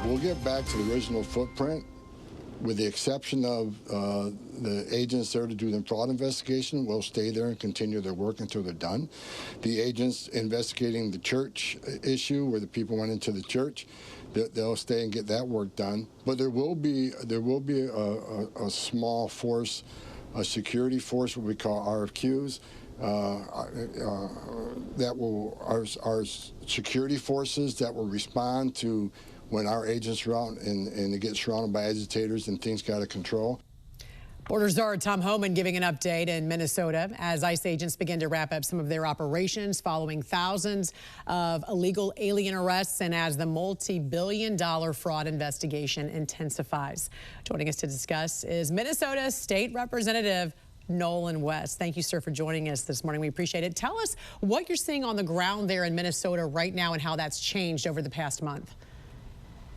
We'll get back to the original footprint, with the exception of the agents there to do the fraud investigation. Will stay there and continue their work until they're done. The agents investigating the church issue, where the people went into the church, they'll stay and get that work done. But there will be a small force, a security force, what we call RFQs. That will our security forces that will respond to when our agents are out and they get surrounded by agitators and things get out of control. Border Czar Tom Homan giving an update in Minnesota as ICE agents begin to wrap up some of their operations following thousands of illegal alien arrests and as the multi-billion-dollar fraud investigation intensifies. Joining us to discuss is Minnesota State Representative Nolan West. Thank you, sir, for joining us this morning. We appreciate it. Tell us what you're seeing on the ground there in Minnesota right now and how that's changed over the past month.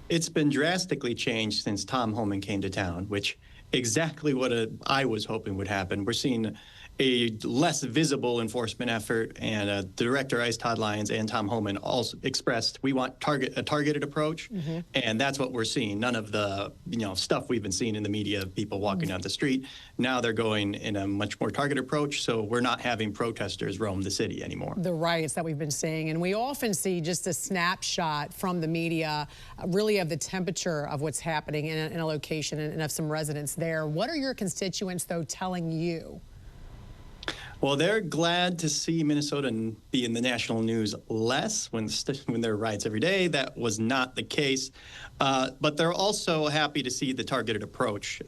It's been drastically changed since Tom Homan came to town, which exactly what I was hoping would happen. We're seeing a less visible enforcement effort, and Director ICE Todd Lyons and Tom Homan also expressed we want a targeted approach, and that's what we're seeing. None of the stuff we've been seeing in the media, people walking down the street. Now they're going in a much more targeted approach, so we're not having protesters roam the city anymore. The riots that we've been seeing, and we often see just a snapshot from the media, really of the temperature of what's happening in a location and of some residents there. What are your constituents, though, telling you? Well, they're glad to see Minnesota be in the national news less when there are riots every day. That was not the case. But they're also happy to see the targeted approach.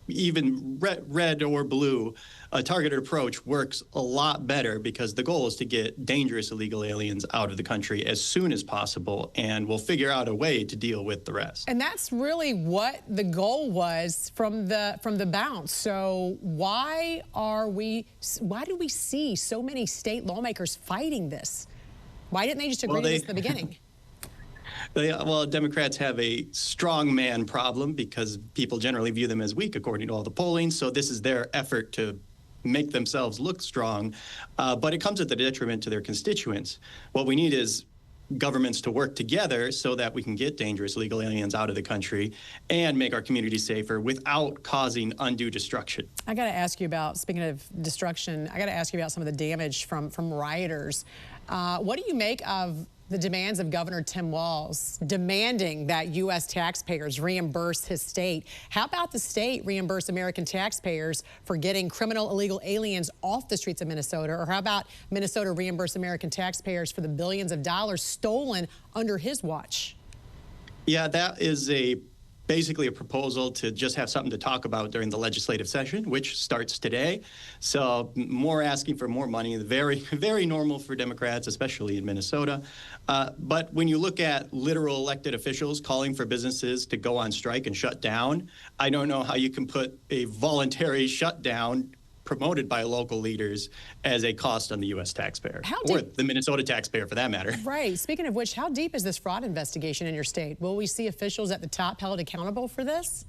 Even red or blue, a targeted approach works a lot better because the goal is to get dangerous illegal aliens out of the country as soon as possible, and we'll figure out a way to deal with the rest. And that's really what the goal was from the bounce. So why do we see so many state lawmakers fighting this? Why didn't they just agree to this at the beginning? Well, Democrats have a strong man problem because people generally view them as weak, according to all the polling. So this is their effort to make themselves look strong. But it comes at the detriment to their constituents. What we need is governments to work together so that we can get dangerous illegal aliens out of the country and make our communities safer without causing undue destruction. I got to ask you about, speaking of destruction, I got to ask you about some of the damage from rioters. What do you make of the demands of Governor Tim Walz demanding that U.S. taxpayers reimburse his state? How about the state reimburse American taxpayers for getting criminal illegal aliens off the streets of Minnesota? Or how about Minnesota reimburse American taxpayers for the billions of dollars stolen under his watch? Yeah, that is basically a proposal to just have something to talk about during the legislative session, which starts today. So more asking for more money, very, very normal for Democrats, especially in Minnesota. But when you look at literal elected officials calling for businesses to go on strike and shut down, I don't know how you can put a voluntary shutdown promoted by local leaders as a cost on the U.S. taxpayer, or the Minnesota taxpayer for that matter. Right. Speaking of which, how deep is this fraud investigation in your state? Will we see officials at the top held accountable for this?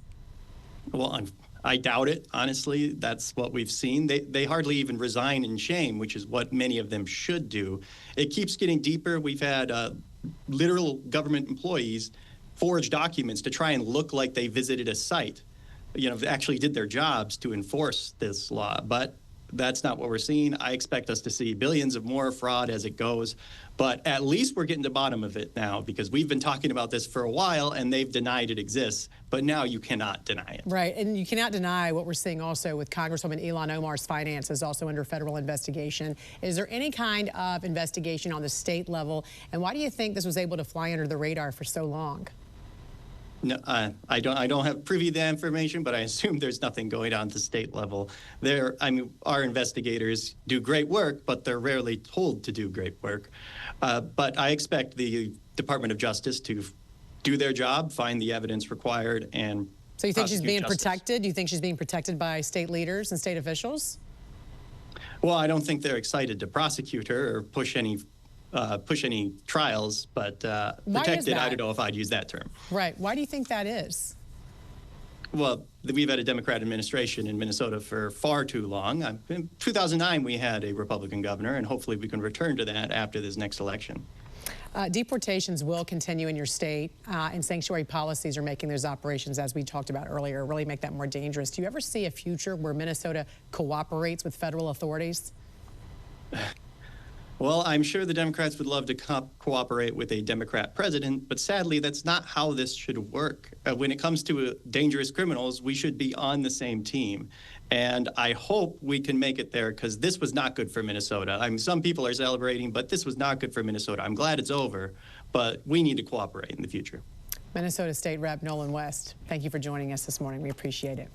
Well, I doubt it, honestly. That's what we've seen. They hardly even resign in shame, which is what many of them should do. It keeps getting deeper. We've had literal government employees forge documents to try and look like they visited a site. Actually did their jobs to enforce this law, but that's not what we're seeing. I expect us to see billions of more fraud as it goes, but at least we're getting to the bottom of it now because we've been talking about this for a while and they've denied it exists, but now you cannot deny it. Right, and you cannot deny what we're seeing also with Congresswoman Ilhan Omar's finances also under federal investigation. Is there any kind of investigation on the state level, and why do you think this was able to fly under the radar for so long? No, I don't have privy to that information, but I assume there's nothing going on at the state level. Our investigators do great work, but they're rarely told to do great work. But I expect the Department of Justice to do their job, find the evidence required, and So you think she's being protected? Do you think she's being protected by state leaders and state officials? Well, I don't think they're excited to prosecute her or push any trials, but protected, I don't know if I'd use that term. Right. Why do you think that is? Well, we've had a Democrat administration in Minnesota for far too long. In 2009, we had a Republican governor, and hopefully we can return to that after this next election. Deportations will continue in your state, and sanctuary policies are making those operations, as we talked about earlier, really make that more dangerous. Do you ever see a future where Minnesota cooperates with federal authorities? Well, I'm sure the Democrats would love to cooperate with a Democrat president, but sadly, that's not how this should work. When it comes to dangerous criminals, we should be on the same team. And I hope we can make it there, because this was not good for Minnesota. I mean, some people are celebrating, but this was not good for Minnesota. I'm glad it's over, but we need to cooperate in the future. Minnesota State Rep Nolan West, thank you for joining us this morning. We appreciate it.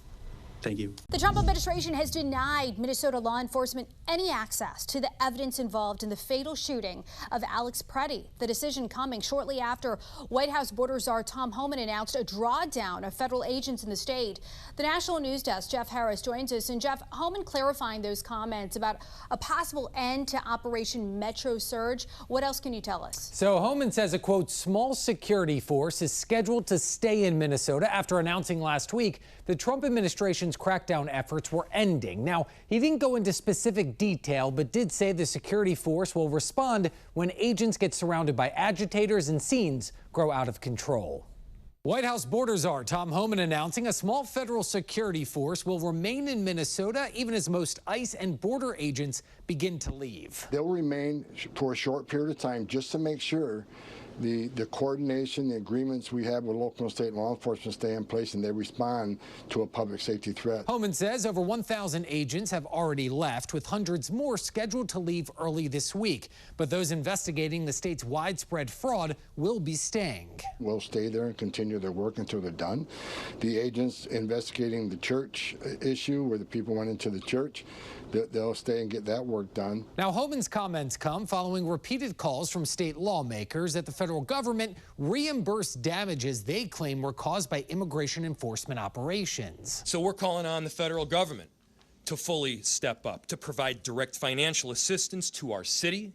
Thank you. The Trump administration has denied Minnesota law enforcement any access to the evidence involved in the fatal shooting of Alex Preddy. The decision coming shortly after White House border czar Tom Homan announced a drawdown of federal agents in the state. The National News Desk, Jeff Harris, joins us. And Jeff, Homan clarifying those comments about a possible end to Operation Metro Surge. What else can you tell us? So Homan says a, quote, small security force is scheduled to stay in Minnesota after announcing last week the Trump administration's crackdown efforts were ending. Now, he didn't go into specific detail, but did say the security force will respond when agents get surrounded by agitators and scenes grow out of control. White House border czar Tom Homan announcing a small federal security force will remain in Minnesota even as most ICE and border agents begin to leave. They'll remain for a short period of time just to make sure the coordination, the agreements we have with local and state law enforcement stay in place and they respond to a public safety threat. Homan says over 1,000 agents have already left, with hundreds more scheduled to leave early this week. But those investigating the state's widespread fraud will be staying. We'll stay there and continue their work until they're done. The agents investigating the church issue where the people went into the church, they'll stay and get that work done. Now, Homan's comments come following repeated calls from state lawmakers that the federal government reimburse damages they claim were caused by immigration enforcement operations. So we're calling on the federal government to fully step up, to provide direct financial assistance to our city,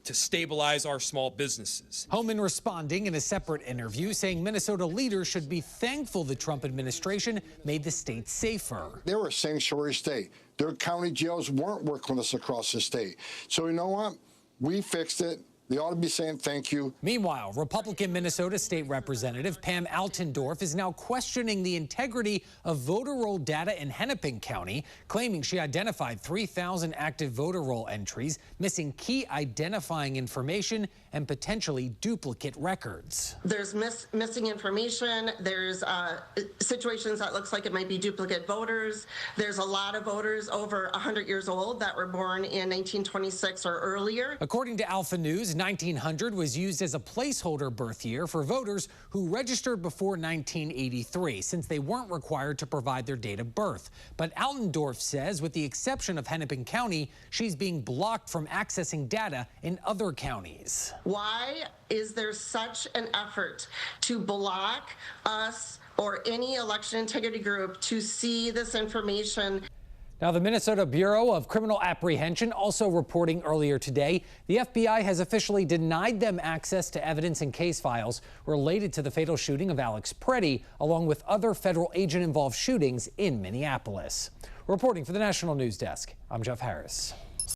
to stabilize our small businesses. Homan responding in a separate interview, saying Minnesota leaders should be thankful the Trump administration made the state safer. They were a sanctuary state. Their county jails weren't working with us across the state. So you know what? We fixed it. They ought to be saying thank you. Meanwhile, Republican Minnesota State Representative Pam Altendorf is now questioning the integrity of voter roll data in Hennepin County, claiming she identified 3,000 active voter roll entries, missing key identifying information and potentially duplicate records. There's missing information. There's situations that looks like it might be duplicate voters. There's a lot of voters over 100 years old that were born in 1926 or earlier. According to Alpha News, 1900 was used as a placeholder birth year for voters who registered before 1983, since they weren't required to provide their date of birth. But Altendorf says, with the exception of Hennepin County, she's being blocked from accessing data in other counties. Why is there such an effort to block us or any election integrity group to see this information? Now, the Minnesota Bureau of Criminal Apprehension also reporting earlier today the FBI has officially denied them access to evidence and case files related to the fatal shooting of Alex Preddy, along with other federal agent-involved shootings in Minneapolis. Reporting for the National News Desk, I'm Jeff Harris.